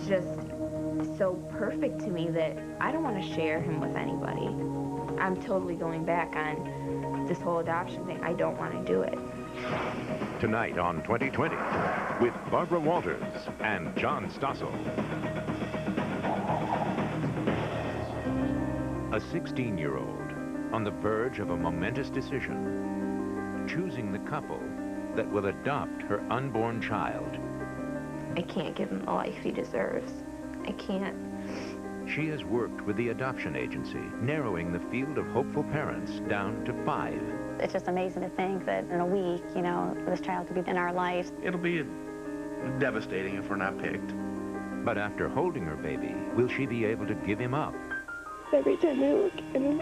just so perfect to me that I don't want to share him with anybody. I'm totally going back on this whole adoption thing. I don't want to do it. Tonight on 2020 with Barbara Walters and John Stossel. A 16-year-old on the verge of a momentous decision, choosing the couple that will adopt her unborn child. I can't give him the life he deserves. I can't. She has worked with the adoption agency, narrowing the field of hopeful parents down to 5. It's just amazing to think that in a week, you know, this child could be in our lives. It'll be devastating if we're not picked. But after holding her baby, will she be able to give him up? Every time I look at him,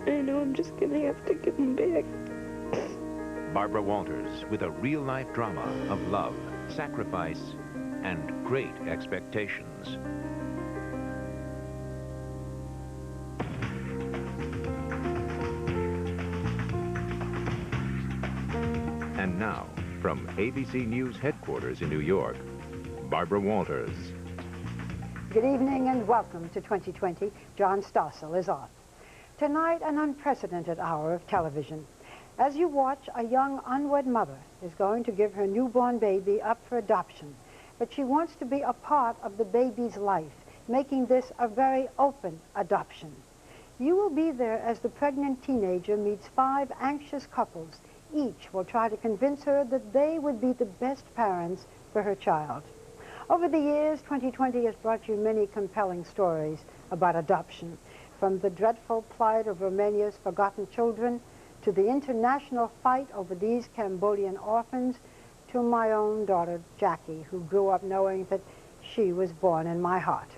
I know I'm just gonna have to give him back. Barbara Walters with a real-life drama of love, sacrifice, and great expectations. And now, from ABC News headquarters in New York, Barbara Walters. Good evening and welcome to 2020. John Stossel is on. Tonight, an unprecedented hour of television. As you watch, a young unwed mother is going to give her newborn baby up for adoption, but she wants to be a part of the baby's life, making this a very open adoption. You will be there as the pregnant teenager meets 5 anxious couples. Each will try to convince her that they would be the best parents for her child. Over the years, 2020 has brought you many compelling stories about adoption, from the dreadful plight of Romania's forgotten children to the international fight over these Cambodian orphans, to my own daughter, Jackie, who grew up knowing that she was born in my heart.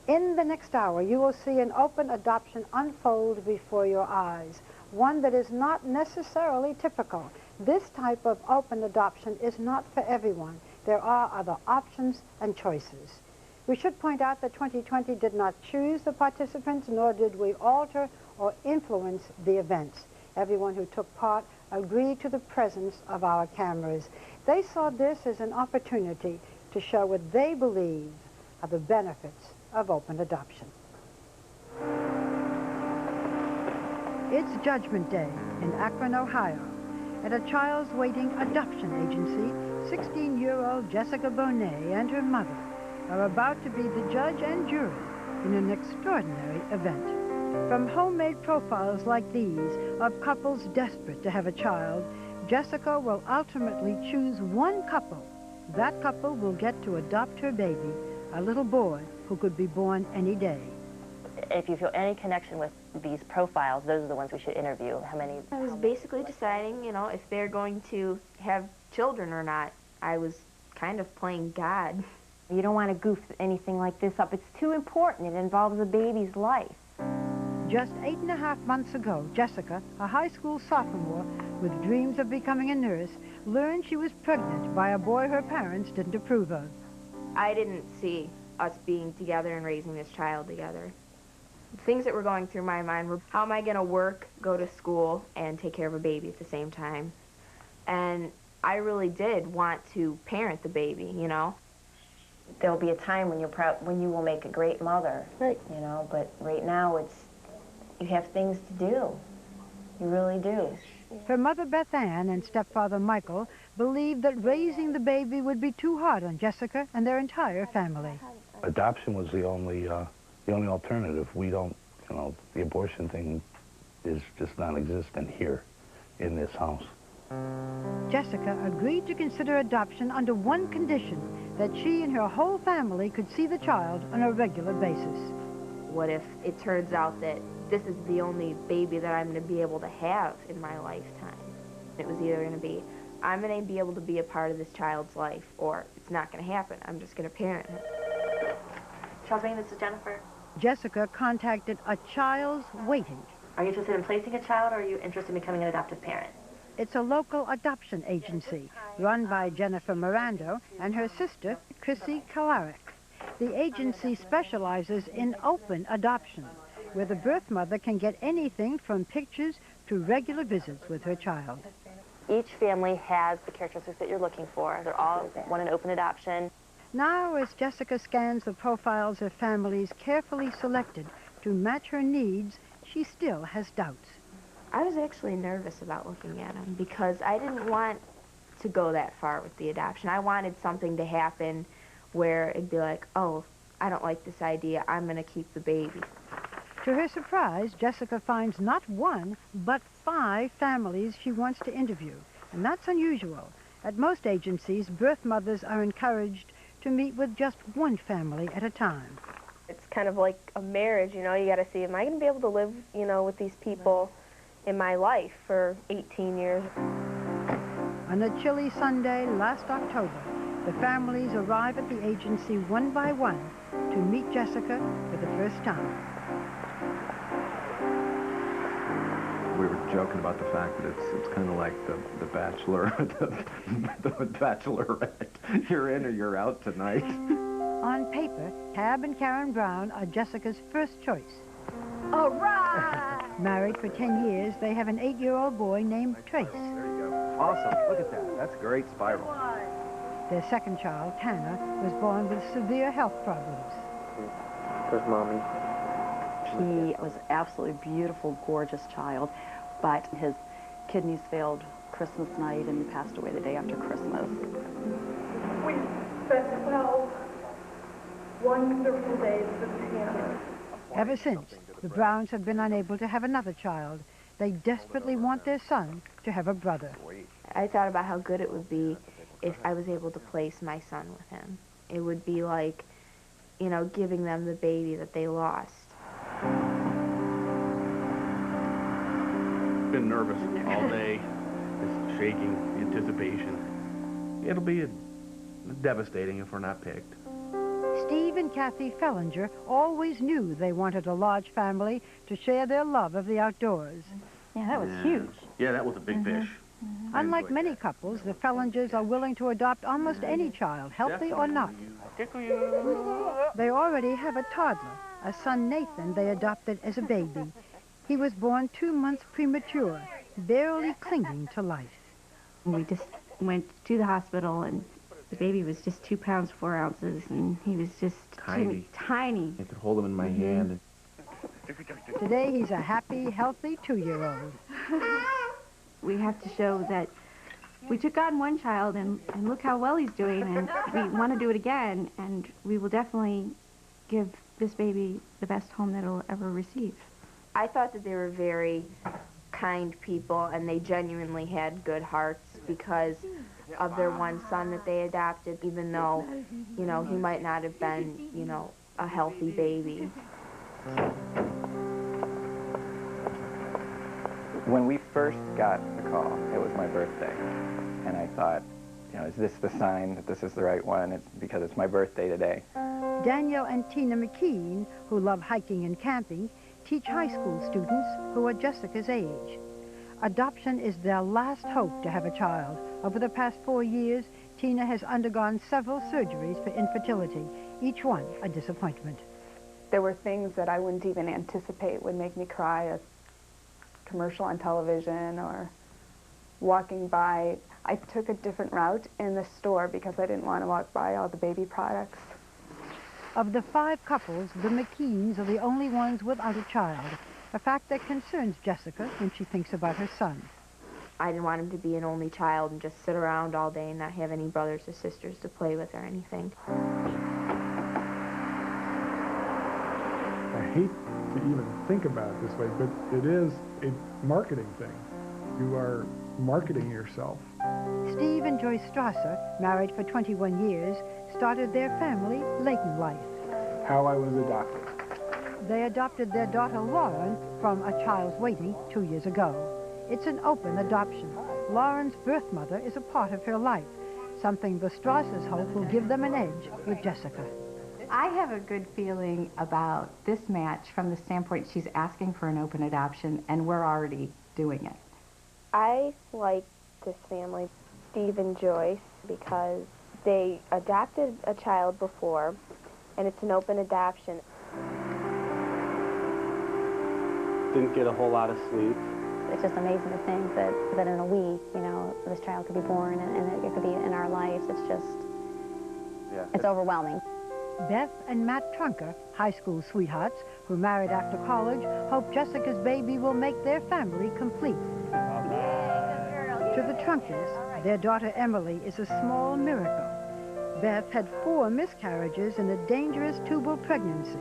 In the next hour, you will see an open adoption unfold before your eyes, one that is not necessarily typical. This type of open adoption is not for everyone. There are other options and choices. We should point out that 2020 did not choose the participants, nor did we alter or influence the events. Everyone who took part agreed to the presence of our cameras. They saw this as an opportunity to show what they believe are the benefits of open adoption. It's Judgment Day in Akron, Ohio. At a child's waiting adoption agency, 16-year-old Jessica Bonet and her mother are about to be the judge and jury in an extraordinary event. From homemade profiles like these of couples desperate to have a child, Jessica will ultimately choose one couple. That couple will get to adopt her baby, a little boy who could be born any day. If you feel any connection with these profiles, those are the ones we should interview. How many? I was basically deciding, you know, if they're going to have children or not. I was kind of playing God. You don't want to goof anything like this up. It's too important. It involves a baby's life. Just 8.5 months ago, Jessica, a high school sophomore with dreams of becoming a nurse, learned she was pregnant by a boy her parents didn't approve of. I didn't see us being together and raising this child together. Things that were going through my mind were, how am I going to work, go to school, and take care of a baby at the same time? And I really did want to parent the baby, you know? There'll be a time when you will make a great mother, Right. you know, but right now you have things to do. You really do. Her mother, Beth Ann, and stepfather, Michael, believed that raising the baby would be too hard on Jessica and their entire family. Adoption was the only alternative. We don't, you know, the abortion thing is just non-existent here in this house. Jessica agreed to consider adoption under one condition, that she and her whole family could see the child on a regular basis. What if it turns out that this is the only baby that I'm going to be able to have in my lifetime? It was either going to be, I'm going to be able to be a part of this child's life, or it's not going to happen. I'm just going to parent him. Charles, this is Jennifer. Jessica contacted a child's waiting. Are you interested in placing a child, or are you interested in becoming an adoptive parent? It's a local adoption agency run by Jennifer Mirando and her sister, Chrissy Kalarick. The agency specializes in open adoption, where the birth mother can get anything from pictures to regular visits with her child. Each family has the characteristics that you're looking for. They're all want an open adoption. Now, as Jessica scans the profiles of families carefully selected to match her needs, she still has doubts. I was actually nervous about looking at them because I didn't want to go that far with the adoption. I wanted something to happen where it'd be like, oh, I don't like this idea, I'm going to keep the baby. To her surprise, Jessica finds not one, but 5 families she wants to interview. And that's unusual. At most agencies, birth mothers are encouraged to meet with just one family at a time. It's kind of like a marriage, you know, you got to see, am I going to be able to live, you know, with these people in my life for 18 years? On a chilly Sunday last October, the families arrive at the agency one by one to meet Jessica for the first time. We were joking about the fact that it's kind of like the Bachelor, the Bachelorette. You're in or you're out tonight. On paper, Tab and Karen Brown are Jessica's first choice. All right! Married for 10 years, they have an 8-year-old boy named Trace. There you go. Awesome. Look at that. That's great spiral. Their second child, Tanner, was born with severe health problems. There's Mommy. He was absolutely beautiful, gorgeous child, but his kidneys failed Christmas night and he passed away the day after Christmas. We spent 12 wonderful days with Tanner. Ever since, the Browns have been unable to have another child. They desperately want their son to have a brother. I thought about how good it would be if I was able to place my son with him. It would be like, you know, giving them the baby that they lost. Been nervous all day, just shaking, anticipation. It'll be devastating if we're not picked. Steve and Kathy Fellinger always knew they wanted a large family to share their love of the outdoors. Yeah, that was huge. Yeah, that was a big fish. Unlike many couples, the Fellingers are willing to adopt almost any child, healthy or not. They already have a toddler, a son Nathan they adopted as a baby. He was born 2 months premature, barely clinging to life. We just went to the hospital and the baby was just 2 pounds 4 ounces and he was just tiny. I could hold him in my hand. Today he's a happy, healthy 2-year-old. We have to show that we took on one child and look how well he's doing and we want to do it again and we will definitely give this baby the best home that it'll ever receive. I thought that they were very kind people and they genuinely had good hearts because of their one son that they adopted, even though, you know, he might not have been, you know, a healthy baby. When we first got the call, it was my birthday. And I thought, you know, is this the sign that this is the right one? It's because it's my birthday today. Daniel and Tina McKean, who love hiking and camping, teach high school students who are Jessica's age. Adoption is their last hope to have a child. Over the past 4 years, Tina has undergone several surgeries for infertility, each one a disappointment. There were things that I wouldn't even anticipate would make me cry, a commercial on television or walking by. I took a different route in the store because I didn't want to walk by all the baby products. Of the 5 couples, the McKeans are the only ones without a child, a fact that concerns Jessica when she thinks about her son. I didn't want him to be an only child and just sit around all day and not have any brothers or sisters to play with or anything. I hate to even think about it this way, but it is a marketing thing. You are marketing yourself. Steve and Joyce Strasser, married for 21 years, started their family late in life. How I was adopted. They adopted their daughter Lauren from a child's waiting 2 years ago. It's an open adoption. Lauren's birth mother is a part of her life, something the Strassers hope will give them an edge with Jessica. I have a good feeling about this match from the standpoint she's asking for an open adoption, and we're already doing it. I like this family, Steve and Joyce, because they adopted a child before, and it's an open adoption. Didn't get a whole lot of sleep. It's just amazing to think that in a week, you know, this child could be born and it could be in our lives. It's just It's overwhelming. Beth and Matt Trunker, high school sweethearts who married after college, hope Jessica's baby will make their family complete. To the Trunkers, their daughter Emily is a small miracle. Beth had 4 miscarriages and a dangerous tubal pregnancy.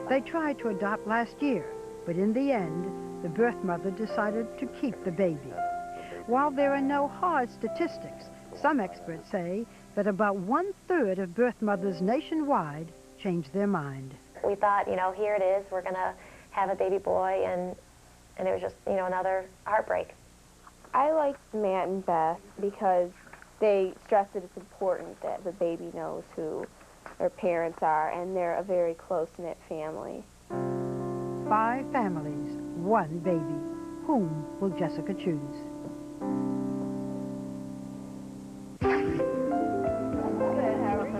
They tried to adopt last year, but in the end, the birth mother decided to keep the baby. While there are no hard statistics, some experts say that about 1/3 of birth mothers nationwide change their mind. We thought, you know, here it is, we're going to have a baby boy, and it was just, you know, another heartbreak. I like Matt and Beth because they stress that it's important that the baby knows who their parents are, and they're a very close-knit family. 5 families, 1 baby. Whom will Jessica choose?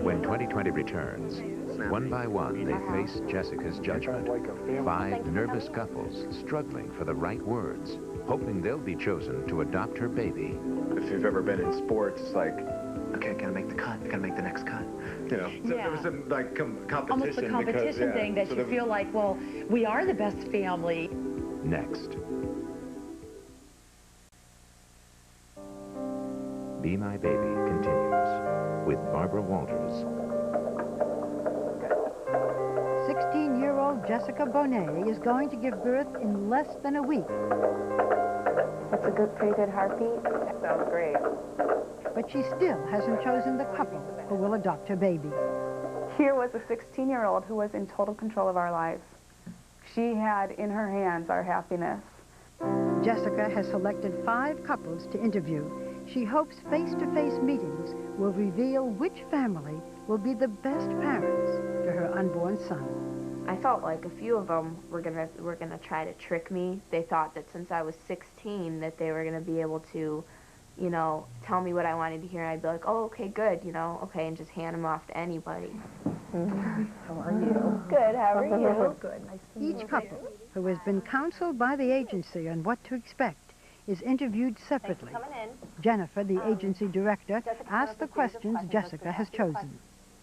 When 2020 returns, one by one they face Jessica's judgment. 5 nervous couples struggling for the right words, hoping they'll be chosen to adopt her baby. If you've ever been in sports, it's like, okay, I gotta make the cut, I gotta make the next cut. You know, so there was some like competition. Almost a competition because, thing that you feel like, well, we are the best family. Next. Be My Baby continues with Barbara Walters. 16-year-old Jessica Bonet is going to give birth in less than a week. That's a pretty good heartbeat. That sounds great. But she still hasn't chosen the couple who will adopt her baby. Here was a 16-year-old who was in total control of our lives. She had in her hands our happiness. Jessica has selected 5 couples to interview. She hopes face-to-face meetings will reveal which family will be the best parents to her unborn son. I felt like a few of them were gonna try to trick me. They thought that since I was 16 that they were gonna be able to, you know, tell me what I wanted to hear, and I'd be like, oh, okay, good, you know, okay, and just hand them off to anybody. How are you? Good, how are you? Good, nice to meet you. Each couple, who has been counseled by the agency on what to expect, is interviewed separately. Jennifer, the agency director, asked the questions Jessica has chosen.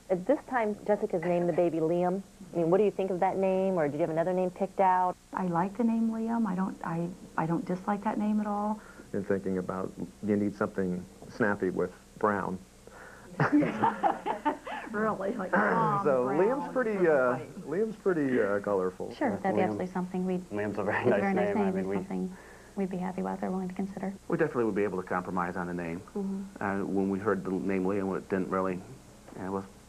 At this time, Jessica's named the baby Liam. I mean, what do you think of that name, or did you have another name picked out? I like the name Liam. I don't dislike that name at all. And thinking about, you need something snappy with brown. Really, like So Liam's pretty colorful. Sure, that'd be absolutely something Liam's a very it's nice a very nice name. name. I mean, It's something we'd be happy with or willing to consider. We definitely would be able to compromise on the name. When we heard the name Liam, it didn't really,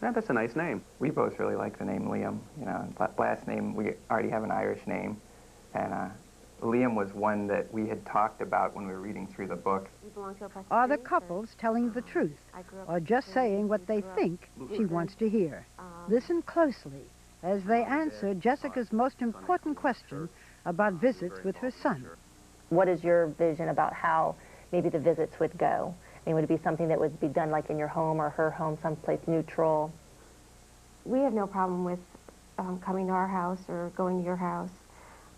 that's a nice name. we both really like the name Liam. You know, last name, we already have an Irish name. And Liam was one that we had talked about when we were reading through the book. Are the couples telling the truth, or just saying what they think she wants to hear? Listen closely as they answer Jessica's most important question about visits with her son. What is your vision about how maybe the visits would go? I mean, would it be something that would be done like in your home or her home, someplace neutral? We have no problem with coming to our house or going to your house.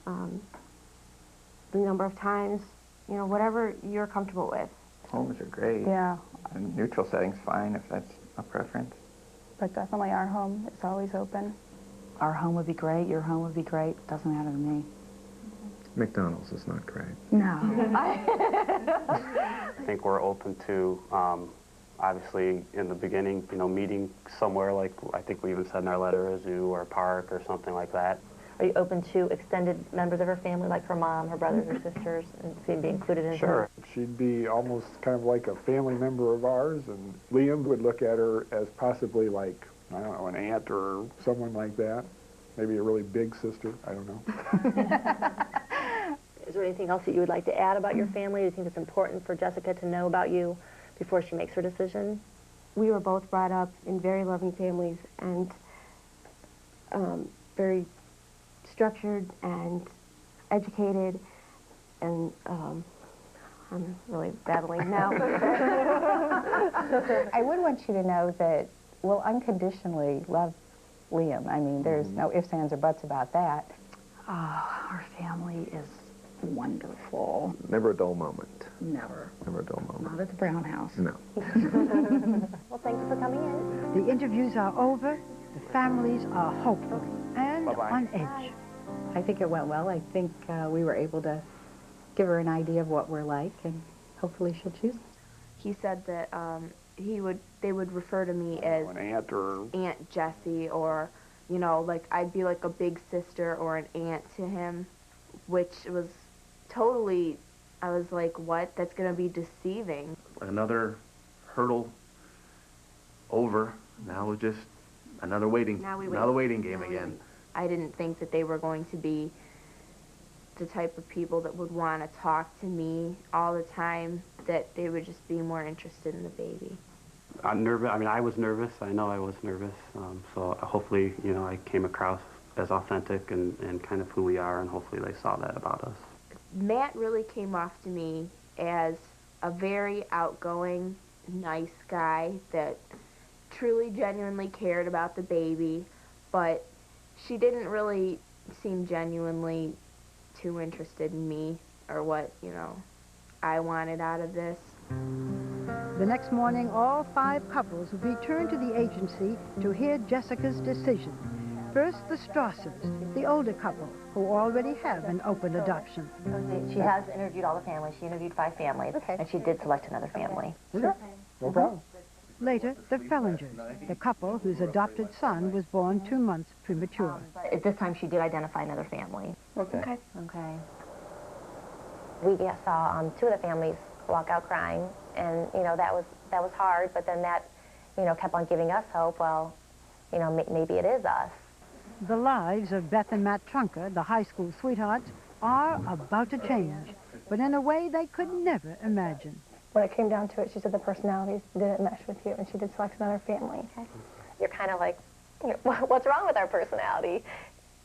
The number of times, you know, whatever you're comfortable with. Homes are great. Yeah. And neutral setting's fine if that's a preference. But definitely our home is always open. Our home would be great. Your home would be great. Doesn't matter to me. McDonald's is not great. No. I think we're open to, obviously, in the beginning, you know, meeting somewhere like, I think we even said in our letter, a zoo or a park or something like that. Are you open to extended members of her family, like her mom, her brothers or sisters, and be included in her? She'd be almost kind of like a family member of ours, and Liam would look at her as possibly like, I don't know, an aunt or someone like that. Maybe a really big sister, I don't know. Is there anything else that you would like to add about your family? Do you think it's important for Jessica to know about you before she makes her decision? We were both brought up in very loving families and very structured and educated, and I'm really babbling now. I would want you to know that we'll unconditionally love Liam. I mean, there's no ifs, ands, or buts about that. Our family is wonderful. Never a dull moment. Never. Never a dull moment. Not at the Brown House. No. Well, thank you for coming in. The interviews are over. The families are hopeful and Bye-bye. on edge. I think it went well. I think we were able to give her an idea of what we're like, and hopefully she'll choose. He said that they would refer to me as An aunt or... Aunt Jessie, or, you know, like I'd be like a big sister or an aunt to him, which was totally, I was like, what? That's going to be deceiving. Another hurdle over. Now it's just another waiting game again. I didn't think that they were going to be the type of people that would want to talk to me all the time, that they would just be more interested in the baby. I'm nervous. I mean, I was nervous. I know I was nervous. So hopefully, you know, I came across as authentic and kind of who we are, and hopefully they saw that about us. Matt really came off to me as a very outgoing, nice guy that truly, genuinely cared about the baby, but she didn't really seem genuinely too interested in me or what, you know, I wanted out of this. The next morning, all 5 couples returned to the agency to hear Jessica's decision. First, the Strassers, the older couple, who already have an open adoption. She has interviewed all the families. She interviewed 5 families, and she did select another family. Sure. No problem. Later, the Fellingers, the couple whose adopted son was born 2 months premature. But at this time, she did identify another family. Okay. Okay. We saw 2 of the families walk out crying, and you know that was hard. But then that, you know, kept on giving us hope. Well, you know, maybe it is us. The lives of Beth and Matt Trunker, the high school sweethearts, are about to change, but in a way they could never imagine. When it came down to it, she said the personalities didn't mesh with you, and she did select another family. Okay. You're kind of like, what's wrong with our personality?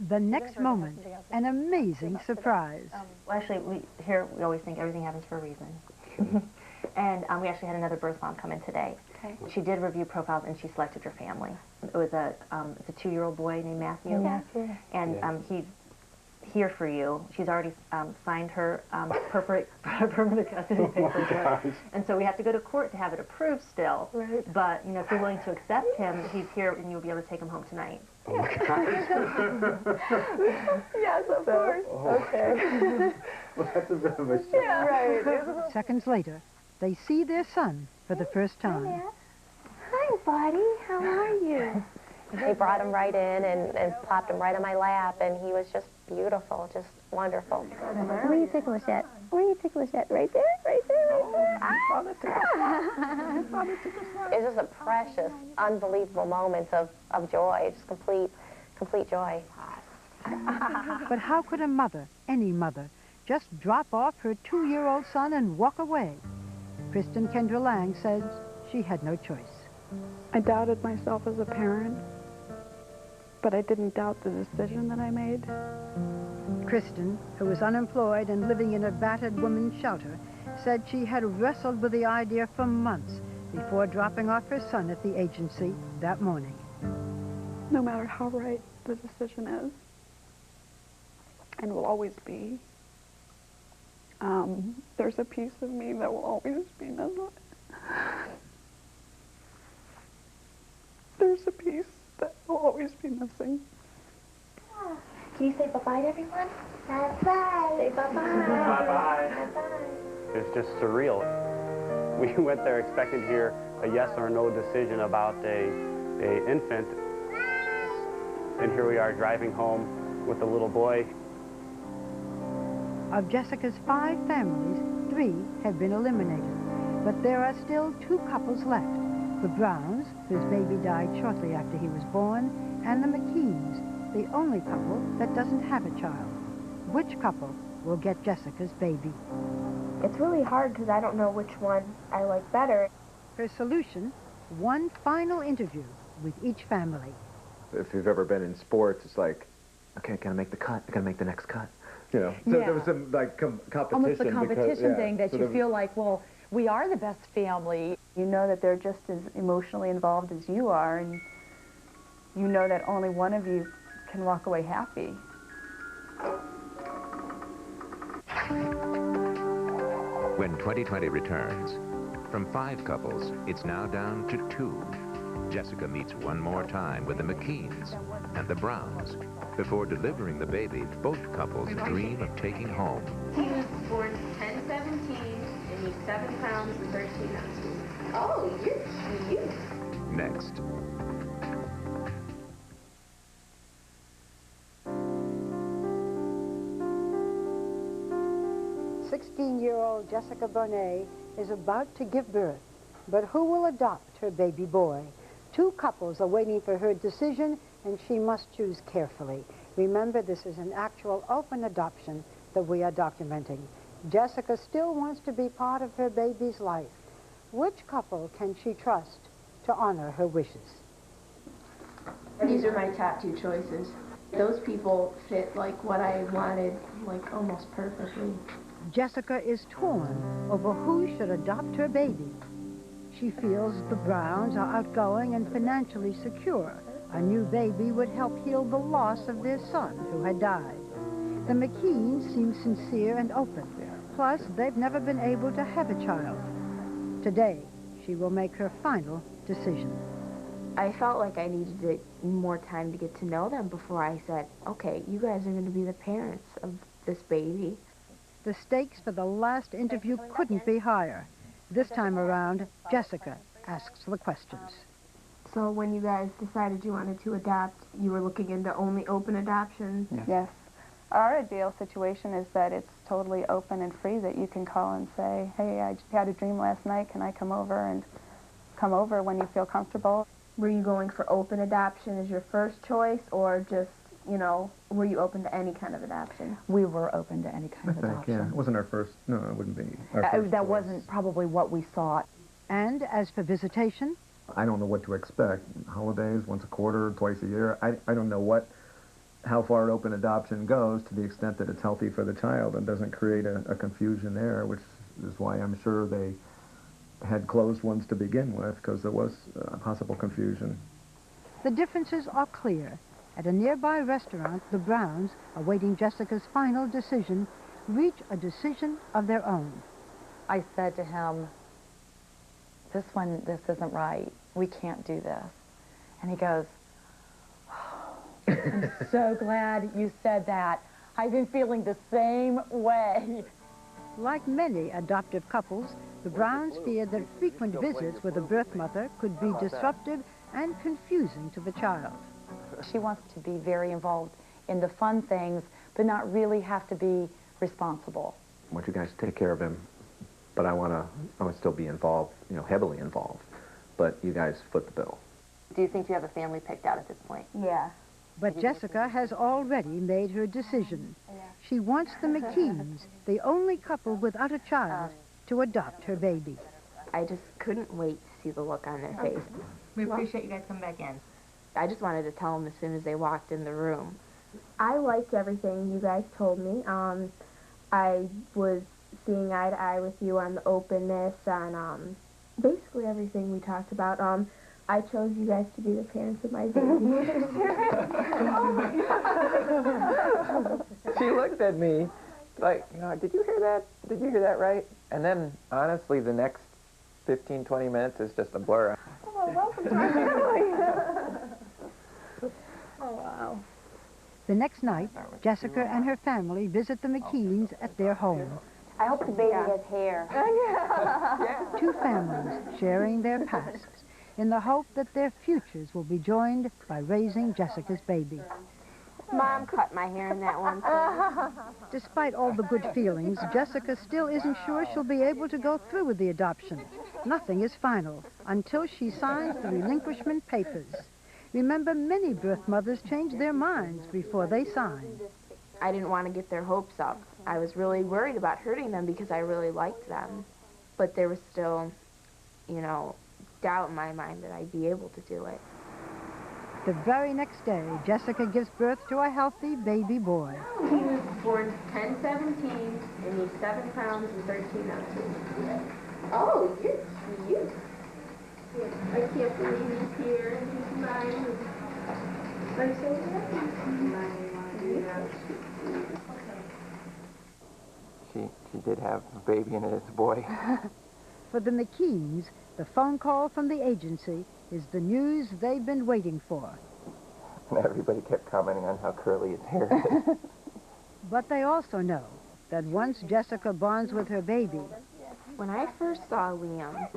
The next moment, an amazing surprise. Well, actually, we always think everything happens for a reason. And we actually had another birth mom come in today. Okay. She did review profiles, and she selected your family. It was it's a 2-year-old boy named Matthew. Oh, Matthew. And he's here for you. She's already signed her permanent custody papers. And so we have to go to court to have it approved still. Right. But, you know, if you're willing to accept him, he's here, and you'll be able to take him home tonight. Yes, of course. Okay. Well, that's a bit of a shock. Yeah, right. Seconds later, they see their son for the first time. Hi, buddy. How are you? They brought him right in and plopped him right on my lap, and he was just beautiful, just wonderful. Where are you ticklish at? Where are you ticklish at? Right there? Right there? Right there? It's just a precious, unbelievable moments of joy, just complete joy. But how could a mother, any mother, just drop off her 2-year-old son and walk away? Kristen Kendra Lang says she had no choice. I doubted myself as a parent, but I didn't doubt the decision that I made. Kristen, who was unemployed and living in a battered women's shelter, said she had wrestled with the idea for months before dropping off her son at the agency that morning. No matter how right the decision is, and will always be, there's a piece of me that will always be missing. There's a piece that will always be missing. Can you say bye-bye to everyone? Bye-bye. Say bye-bye. Bye-bye. Bye-bye. It's just surreal. We went there expecting to hear a yes or no decision about a infant, and here we are driving home with a little boy. Of Jessica's 5 families, 3 have been eliminated, but there are still 2 couples left. The Browns, whose baby died shortly after he was born, and the McKees, the only couple that doesn't have a child. Which couple will get Jessica's baby? It's really hard because I don't know which one I like better. Her solution, one final interview with each family. If you've ever been in sports, it's like, okay, can I make the cut? I gotta make the next cut. You know, so there was some like competition. Almost the competition thing that sort you of feel like, well, we are the best family. You know that they're just as emotionally involved as you are, and you know that only one of you can walk away happy. When 2020 returns, from 5 couples, it's now down to 2. Jessica meets one more time with the McKeans and the Browns. Before delivering the baby, both couples dream of taking home. He was born 10/17 and he's 7 pounds and 13 ounces. Oh, you're cute. Next. "16-year-old Jessica Bonet is about to give birth, but who will adopt her baby boy? 2 couples are waiting for her decision, and she must choose carefully. Remember, this is an actual open adoption that we are documenting. Jessica still wants to be part of her baby's life. Which couple can she trust to honor her wishes?" These are my top 2 choices. Those people fit like what I wanted, like almost perfectly. Jessica is torn over who should adopt her baby. She feels the Browns are outgoing and financially secure. A new baby would help heal the loss of their son, who had died. The McKeans seem sincere and open. Plus, they've never been able to have a child. Today, she will make her final decision. I felt like I needed more time to get to know them before I said, okay, you guys are going to be the parents of this baby. The stakes for the last interview couldn't be higher. This time around, Jessica asks the questions. So when you guys decided you wanted to adopt, you were looking into only open adoption? Yes. Our ideal situation is that it's totally open and free, that you can call and say, hey, I had a dream last night, can I come over? And come over when you feel comfortable. Were you going for open adoption as your first choice, or just, you know, were you open to any kind of adoption? We were open to any kind of adoption. Yeah, it wasn't our first, no, it wouldn't be our first That choice. wasn't probably what we sought. And as for visitation, I don't know what to expect. Holidays, once a quarter, twice a year. I don't know how far open adoption goes, to the extent that it's healthy for the child and doesn't create a confusion there, which is why I'm sure they had closed ones to begin with, because there was possible confusion. the differences are clear. At a nearby restaurant, the Browns, awaiting Jessica's final decision, reach a decision of their own. I said to him, this isn't right. We can't do this. And he goes, oh, I'm so glad you said that. I've been feeling the same way. Like many adoptive couples, the Browns feared that frequent visits with a birth mother could be disruptive and confusing to the child. She wants to be very involved in the fun things, but not really have to be responsible. I want you guys to take care of him, but I want to still be involved, heavily involved. But you guys foot the bill. Do you think you have a family picked out at this point? Yeah. But Jessica has already made her decision. She wants the McKeans, the only couple without a child, to adopt her baby. I just couldn't wait to see the look on their face. We appreciate you guys coming back in. I just wanted to tell them as soon as they walked in the room. I liked everything you guys told me. I was seeing eye to eye with you on the openness, on basically everything we talked about. I chose you guys to be the parents of my baby. Oh my God. She looked at me like, did you hear that? Did you hear that right? And then, honestly, the next 15, 20 minutes is just a blur. Oh, welcome to our family. Oh, wow. The next night, Jessica and her family visit the McKeans at their home. I hope the baby has hair. Two families sharing their pasts in the hope that their futures will be joined by raising Jessica's baby. Mom cut my hair in that one thing. Despite all the good feelings, Jessica still isn't sure she'll be able to go through with the adoption. Nothing is final until she signs the relinquishment papers. Remember, many birth mothers change their minds before they sign. I didn't want to get their hopes up. I was really worried about hurting them because I really liked them. But there was still, doubt in my mind that I'd be able to do it. The very next day, Jessica gives birth to a healthy baby boy. He was born 10/17, and he's 7 pounds and 13 ounces. Oh, you're cute. I can't believe he's here and he's mine. I'm so happy. She did could have a baby and it's a boy. For the McKeans, the phone call from the agency is the news they've been waiting for. And everybody kept commenting on how curly his hair is. But they also know that once Jessica bonds with her baby... When I first saw Liam,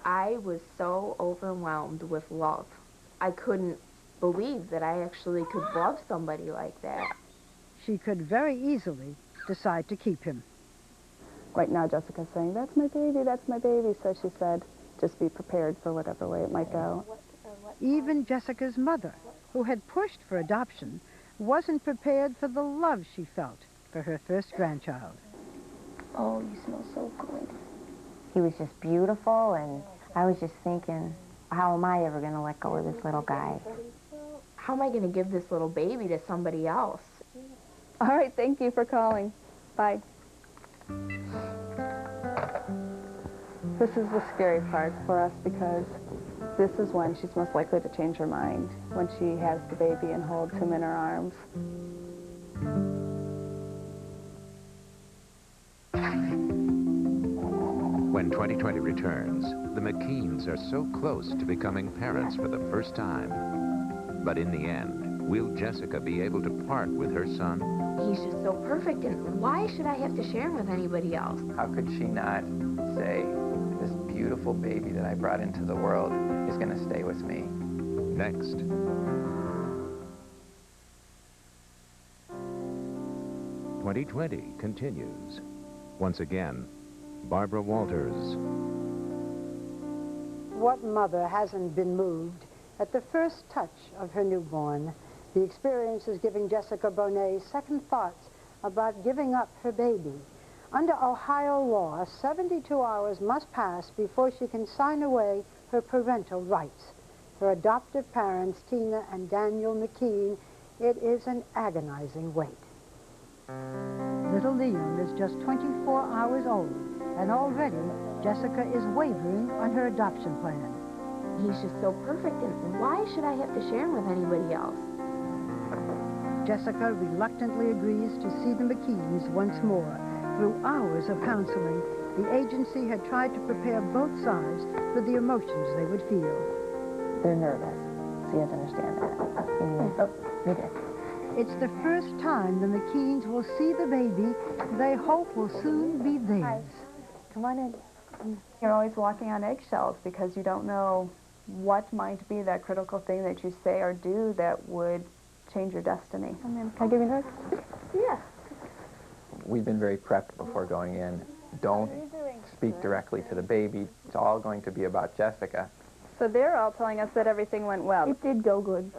I was so overwhelmed with love. I couldn't believe that I actually could love somebody like that. She could very easily decide to keep him. Right now Jessica's saying, that's my baby, so she said, just be prepared for whatever way it might go. Even Jessica's mother, who had pushed for adoption, wasn't prepared for the love she felt for her first grandchild. Oh, you smell so good. He was just beautiful, and I was just thinking, how am I ever going to let go of this little guy? How am I going to give this little baby to somebody else? All right, thank you for calling. Bye. This is the scary part for us because this is when she's most likely to change her mind, when she has the baby and holds him in her arms. When 2020 returns, the McKeans are so close to becoming parents for the first time. But in the end, will Jessica be able to part with her son? He's just so perfect, and why should I have to share him with anybody else? How could she not say, this beautiful baby that I brought into the world is going to stay with me? Next. "2020 continues. Once again, Barbara Walters. What mother hasn't been moved at the first touch of her newborn? The experience is giving Jessica Bonet second thoughts about giving up her baby. Under Ohio law, 72 hours must pass before she can sign away her parental rights. For adoptive parents, Tina and Daniel McKean, it is an agonizing wait. Little Liam is just 24 hours old, and already Jessica is wavering on her adoption plan. He's just so perfect, and why should I have to share him with anybody else? Jessica reluctantly agrees to see the McKeans once more. Through hours of counseling, the agency had tried to prepare both sides for the emotions they would feel. They're nervous, so you have to understand that. Oh, you did. It's the first time the McKeans will see the baby they hope will soon be theirs. Come on in. You're always walking on eggshells because you don't know what might be that critical thing that you say or do that would change your destiny. Can I give you a hug? Yeah. We've been very prepped before going in. Don't speak directly to the baby. It's all going to be about Jessica. So they're all telling us that everything went well. It did go good.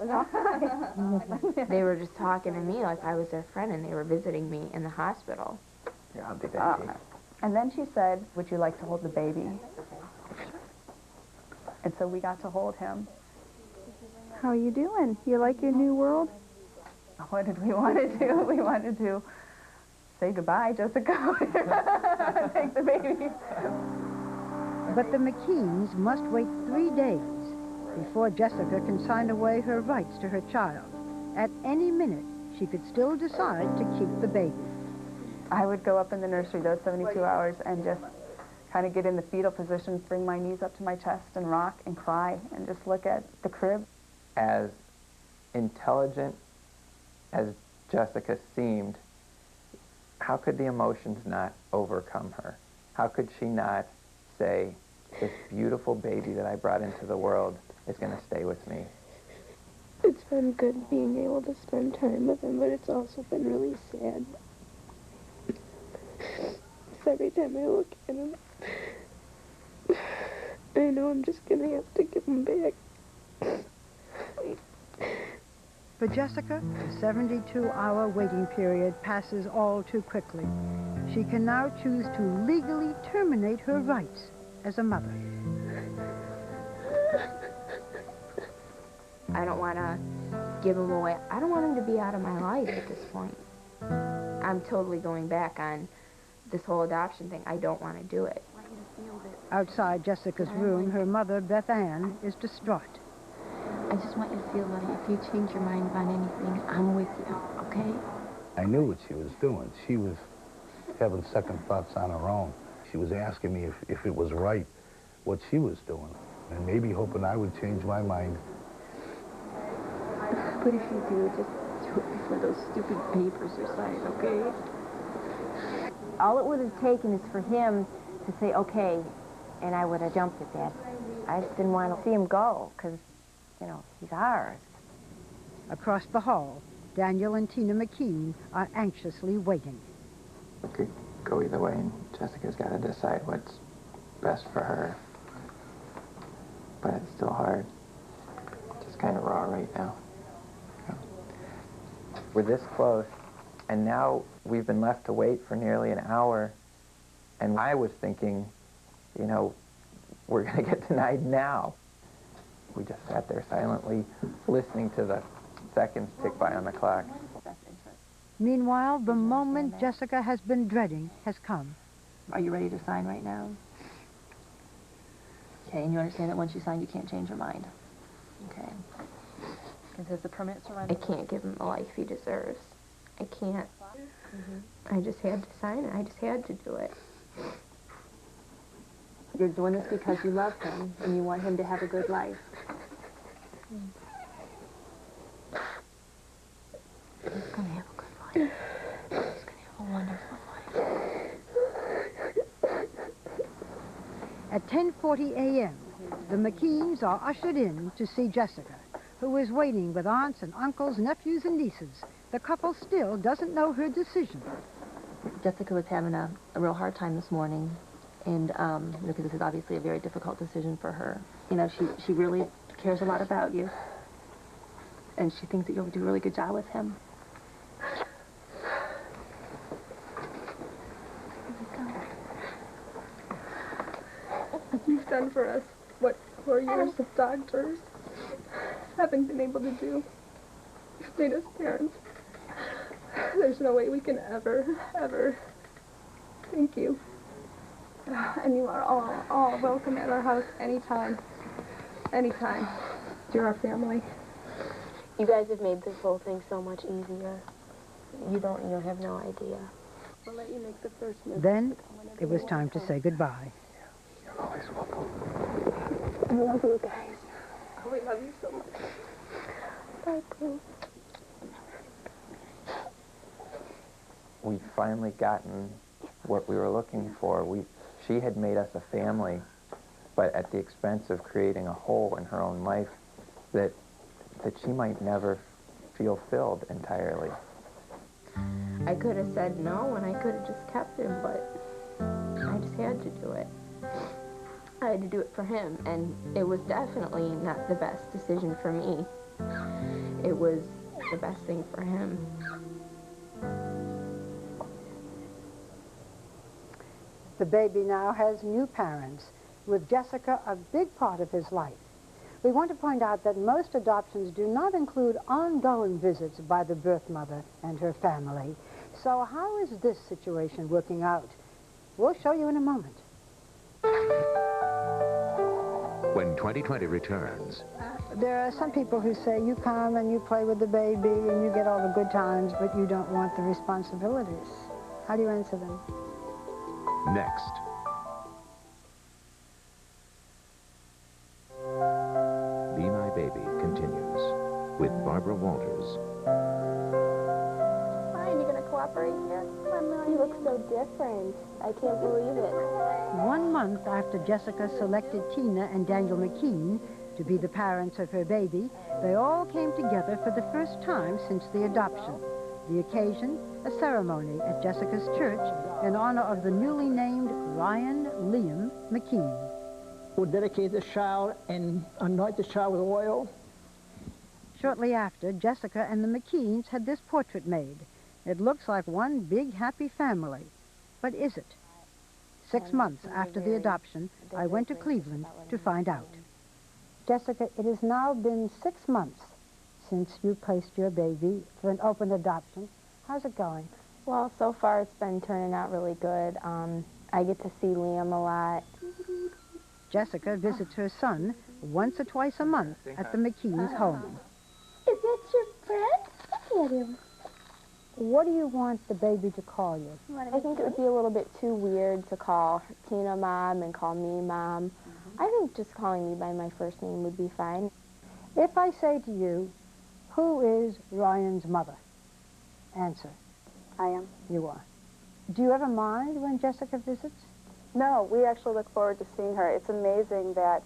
They were just talking to me like I was their friend, and they were visiting me in the hospital. Yeah, I'll do that. And then she said, would you like to hold the baby? And so we got to hold him. How are you doing? You like your new world? What did we want to do? We wanted to say goodbye, Jessica. Take the baby. But the McKeans must wait 3 days before Jessica can sign away her rights to her child. At any minute, she could still decide to keep the baby. I would go up in the nursery those 72 hours and just kind of get in the fetal position, bring my knees up to my chest and rock and cry and just look at the crib. As intelligent as Jessica seemed, how could the emotions not overcome her? How could she not say, this beautiful baby that I brought into the world is going to stay with me? It's been good being able to spend time with him, but it's also been really sad. Because every time I look at him, I know I'm just going to have to give him back. For Jessica, the 72-hour waiting period passes all too quickly. She can now choose to legally terminate her rights as a mother. I don't want to give him away. I don't want him to be out of my life at this point. I'm totally going back on this whole adoption thing. I don't want to do it. Outside Jessica's room, her mother, Beth Ann, is distraught. I just want you to feel that if you change your mind about anything, I'm with you, okay? I knew what she was doing. She was having second thoughts on her own. She was asking me if it was right what she was doing, and maybe hoping I would change my mind. But if you do, just do it before those stupid papers are signed, okay? All it would have taken is for him to say, okay, and I would have jumped at that. I just didn't want to see him go, because, you know, he's ours. Across the hall, Daniel and Tina McKean are anxiously waiting. It could go either way, and Jessica's got to decide what's best for her. But it's still hard. Just kind of raw right now. We're this close, and now we've been left to wait for nearly an hour, and I was thinking, you know, we're going to get denied now. We just sat there silently listening to the seconds tick by on the clock. Meanwhile, the moment Jessica has been dreading has come. Are you ready to sign right now? Okay, and you understand that once you sign, you can't change your mind. Okay. It says the permanent surrender. I can't give him the life he deserves. I can't. I just had to sign it. I just had to do it. You're doing this because you love him and you want him to have a good life. He's going to have a good life. He's going to have a wonderful life. At 10:40 a.m., the McKeans are ushered in to see Jessica, who is waiting with aunts and uncles, nephews and nieces. The couple still doesn't know her decision. Jessica was having a real hard time this morning, and because this is obviously a very difficult decision for her. You know, she really cares a lot about you, and she thinks that you'll do a really good job with him. You've done for us what 4 years of doctors haven't been able to do. You've made us parents. There's no way we can ever thank you. And you are all welcome at our house anytime. Anytime. You're our family. You guys have made this whole thing so much easier. You have no idea. We'll let you make the first move. Then it was time to say goodbye. You're always welcome. I love you guys. Oh, we love you so much. Bye, Pooh. We've finally gotten what we were looking for. She had made us a family, but at the expense of creating a hole in her own life that she might never feel filled entirely. I could have said no, and I could have just kept him, but I just had to do it. I had to do it for him, and it was definitely not the best decision for me. It was the best thing for him. The baby now has new parents, with Jessica a big part of his life. We want to point out that most adoptions do not include ongoing visits by the birth mother and her family. So how is this situation working out? We'll show you in a moment. When 2020 returns, There are some people who say you come and you play with the baby and you get all the good times, but you don't want the responsibilities. How do you answer them? next. Be My Baby continues with Barbara Walters. Fine, you gonna cooperate here? You look so different. I can't believe it. 1 month after Jessica selected Tina and Daniel McKean to be the parents of her baby, they all came together for the first time since the adoption. The occasion, a ceremony at Jessica's church in honor of the newly named Ryan Liam McKean. We'll dedicate this child and anoint this child with oil. Shortly after, Jessica and the McKeans had this portrait made. It looks like one big happy family. But is it? 6 months after the adoption, I went to Cleveland to find out. Jessica, it has now been 6 months since you placed your baby for an open adoption. How's it going? Well, so far it's been turning out really good. I get to see Liam a lot. Jessica visits her son once or twice a month at the McKeans' home. Is that your friend? Look at him. What do you want the baby to call you? I think it would be a little bit too weird to call Tina Mom and call me Mom. I think just calling me by my first name would be fine. If I say to you, who is Ryan's mother? Answer. I am. You are. Do you ever mind when Jessica visits? No, we actually look forward to seeing her. It's amazing that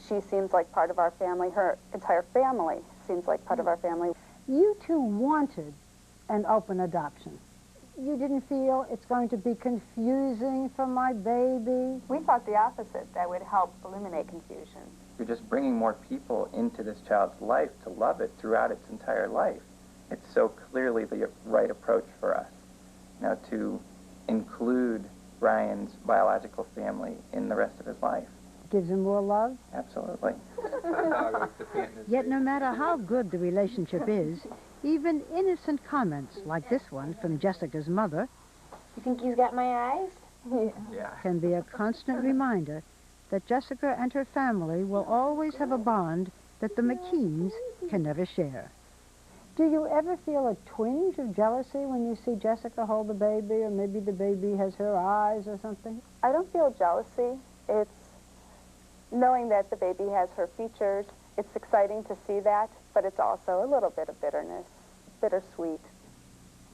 she seems like part of our family. Her entire family seems like part of our family. You two wanted an open adoption. You didn't feel it's going to be confusing for my baby? We thought the opposite, that would help eliminate confusion. You're just bringing more people into this child's life to love it throughout its entire life. It's so clearly the right approach for us. Now, to include Ryan's biological family in the rest of his life. Gives him more love? Absolutely. Yet no matter how good the relationship is, even innocent comments like this one from Jessica's mother You think he's got my eyes? Yeah. can be a constant reminder that Jessica and her family will always have a bond that the McKeans can never share. Do you ever feel a twinge of jealousy when you see Jessica hold the baby, or maybe the baby has her eyes or something? I don't feel jealousy. It's knowing that the baby has her features. It's exciting to see that, but it's also a little bit of bitterness, bittersweet.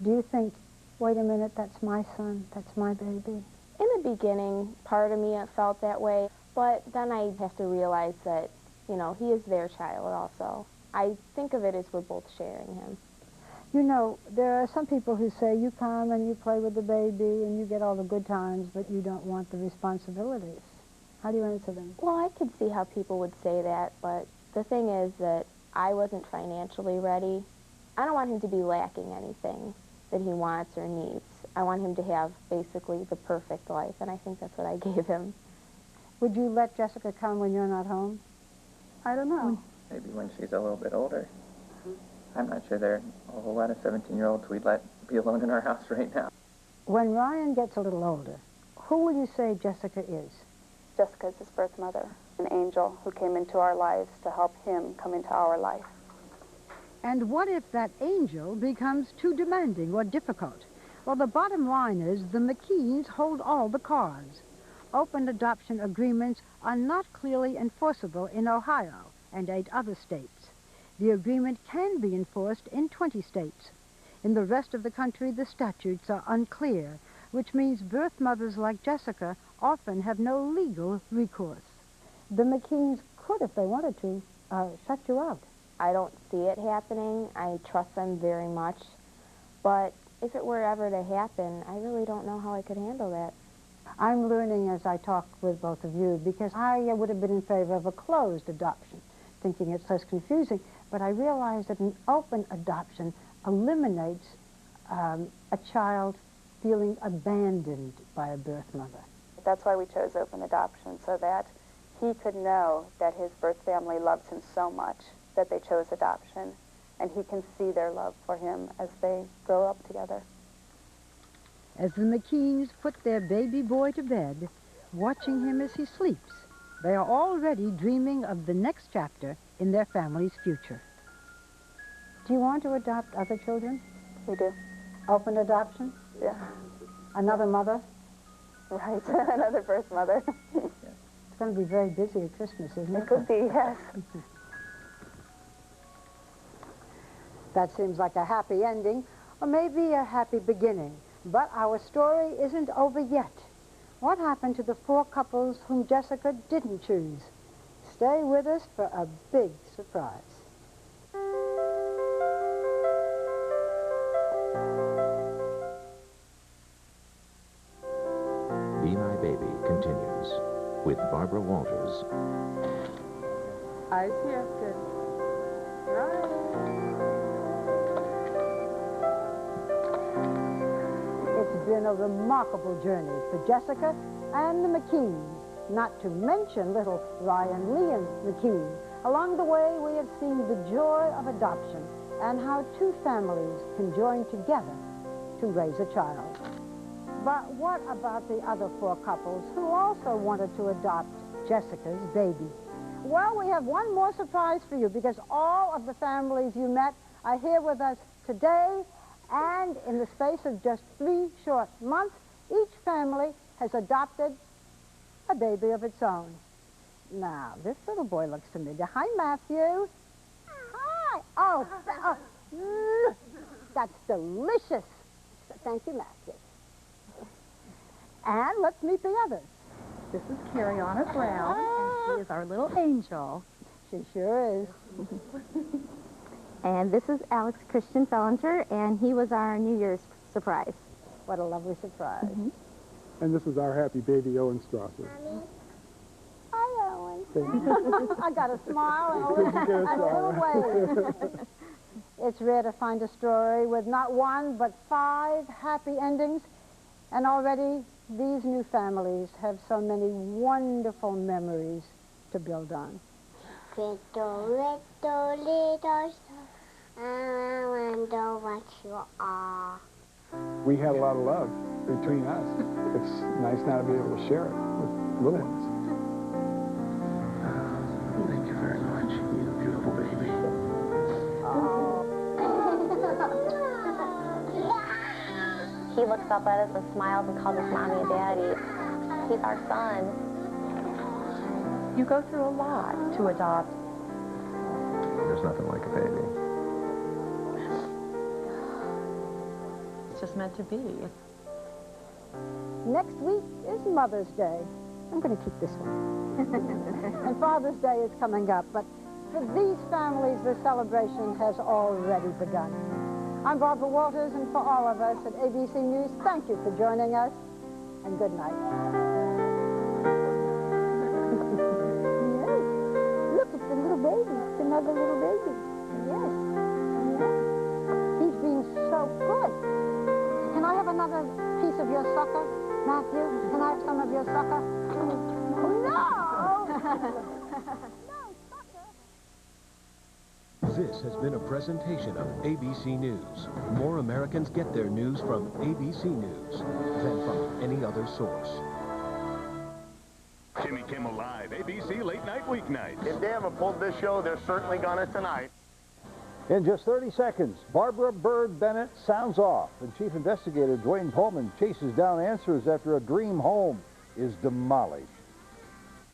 Do you think, wait a minute, that's my son, that's my baby? In the beginning, part of me felt that way, but then I have to realize that, you know, he is their child also. I think of it as we're both sharing him. You know, there are some people who say you come and you play with the baby and you get all the good times, but you don't want the responsibilities. How do you answer them? Well, I could see how people would say that, but the thing is that I wasn't financially ready. I don't want him to be lacking anything that he wants or needs. I want him to have basically the perfect life, and I think that's what I gave him. Would you let Jessica come when you're not home? I don't know. Maybe when she's a little bit older. I'm not sure there are a whole lot of 17-year-olds we'd let be alone in our house right now. When Ryan gets a little older, who will you say Jessica is? Jessica's his birth mother, an angel who came into our lives to help him come into our life. And what if that angel becomes too demanding or difficult? Well, the bottom line is the McKeans hold all the cards. Open adoption agreements are not clearly enforceable in Ohio and 8 other states. The agreement can be enforced in 20 states. In the rest of the country, the statutes are unclear, which means birth mothers like Jessica often have no legal recourse. The McKeans could, if they wanted to, shut you out. I don't see it happening. I trust them very much. But if it were ever to happen, I really don't know how I could handle that. I'm learning as I talk with both of you, because I would have been in favor of a closed adoption, thinking it's less confusing, but I realize that an open adoption eliminates a child feeling abandoned by a birth mother. That's why we chose open adoption, so that he could know that his birth family loves him so much that they chose adoption, and he can see their love for him as they grow up together. As the McKeans put their baby boy to bed, watching him as he sleeps, they are already dreaming of the next chapter in their family's future. Do you want to adopt other children? We do. Open adoption? Yeah. Another mother? Right, another birth mother. It's going to be very busy at Christmas, isn't it? It could be, yes. That seems like a happy ending, or maybe a happy beginning. But our story isn't over yet. What happened to the 4 couples whom Jessica didn't choose? Stay with us for a big surprise. Be My Baby continues with Barbara Walters. Eyes here, good. It's been a remarkable journey for Jessica and the McKeans, not to mention little Ryan Liam McKean. Along the way, we have seen the joy of adoption and how 2 families can join together to raise a child. But what about the other 4 couples who also wanted to adopt Jessica's baby? Well, we have one more surprise for you, because all of the families you met are here with us today, And in the space of just 3 short months, each family has adopted a baby of its own. Now, this little boy looks familiar. Hi, Matthew. Hi. Oh, that's delicious. Thank you, Matthew. And let's meet the others. This is Cariana Brown, and she is our little angel. She sure is. And this is Alex Christian Fellinger, and he was our New Year's surprise. What a lovely surprise. And this is our happy baby, Owen Strasser. Hi, Owen. I got a smile and a little wave. It's rare to find a story with not 1, but 5 happy endings, and already these new families have so many wonderful memories to build on. Little, little, little, I wonder what you are. We had a lot of love between us. It's nice now to be able to share it with little ones. Thank you very much, you beautiful baby. He looks up at us and smiles and calls us Mommy and Daddy. He's our son. You go through a lot to adopt. There's nothing like a baby. It's just meant to be. Next week is Mother's Day. I'm going to keep this one. And Father's Day is coming up, but for these families, the celebration has already begun. I'm Barbara Walters, and for all of us at ABC News, thank you for joining us, and good night. Yes. Look, it's a little baby. It's another little baby. Yes. He's being so good. Can I have another piece of your sucker, Matthew? Can I have some of your sucker? No! This has been a presentation of ABC News. More Americans get their news from ABC News than from any other source. Jimmy Kimmel Live, ABC Late Night Weeknights. If they haven't pulled this show, they're certainly gonna tonight. In just 30 seconds, Barbara Bird Bennett sounds off, and Chief Investigator Dwayne Pullman chases down answers after a dream home is demolished.